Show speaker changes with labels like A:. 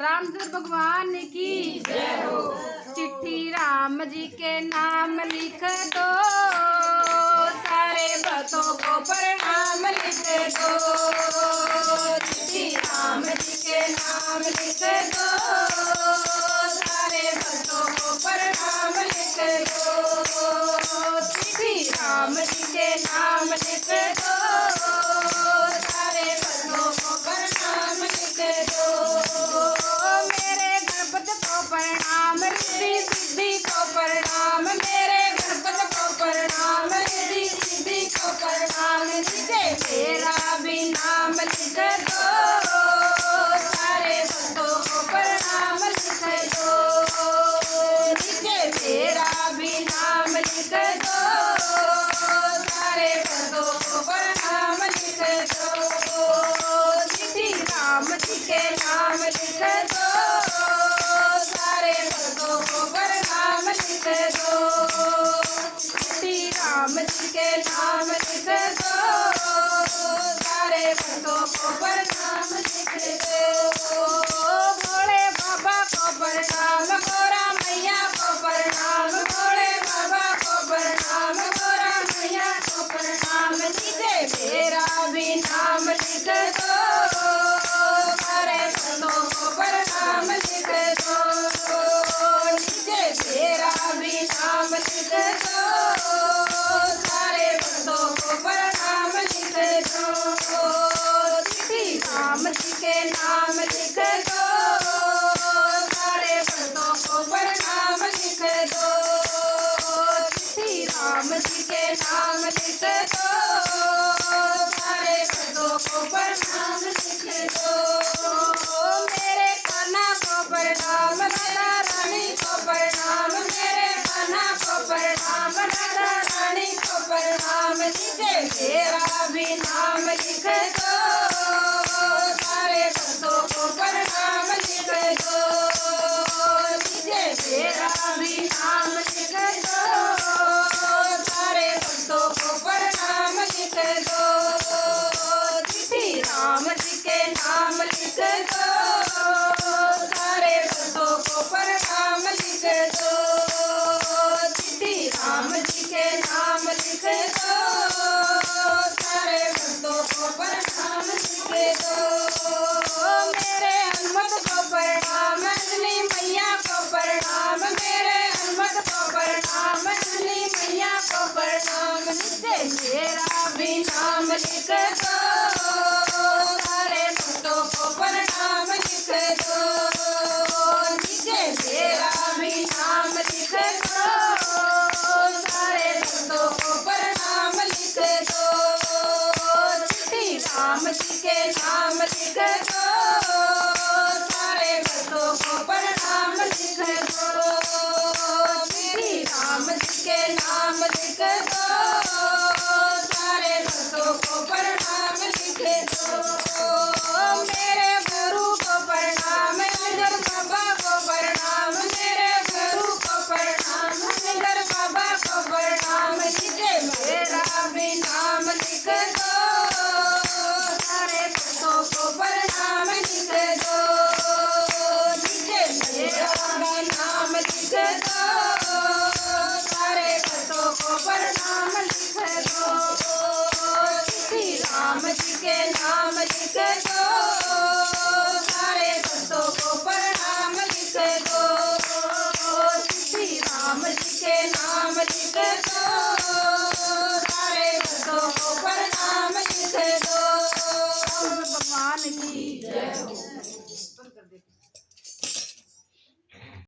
A: रामचंद्र भगवान की जय हो। चिट्ठी राम जी के नाम लिख दो, सारे भक्तों को प्रणाम लिख दो। चिट्ठी राम जी के नाम लिख दो, सारे भक्तों को प्रणाम लिख दो। चिट्ठी राम जी के नाम लिख दो, सारे भक्तों को प्रणाम लिख दो। मेरे गणपति को प्रणाम, रिद्धि सिद्धि को प्रणाम, मेरे गणपति को प्रणाम, रिद्धि सिद्धि को प्रणाम। नीचे मेरा भी नाम लिख दो, सारे भक्तों को प्रणाम लिख दो। नीचे मेरा भी नाम लिख दो, सारे भक्तों को प्रणाम लिख दो। चिट्ठी राम जी के नाम लिख दो, सारे भक्तों को प्रणाम लिख दो। चिट्ठी राम जी के नाम लिख दो, सारे भक्तों को प्रणाम लिख दो। भोले बाबा को प्रणाम, गोरा मैया को प्रणाम, भोले बाबा को प्रणाम, गोरा मैया को प्रणाम। नीचे मेरा भी नाम लिख दो, सारे भक्तों को प्रणाम लिख दो। नीचे मेरा भी नाम लिख दो, सारे भक्तों को प्रणाम लिख दो। चिट्ठी राम जी के नाम लिख दो, सारे भक्तों को प्रणाम लिख दो। चिट्ठी राम जी के नाम लिख दो,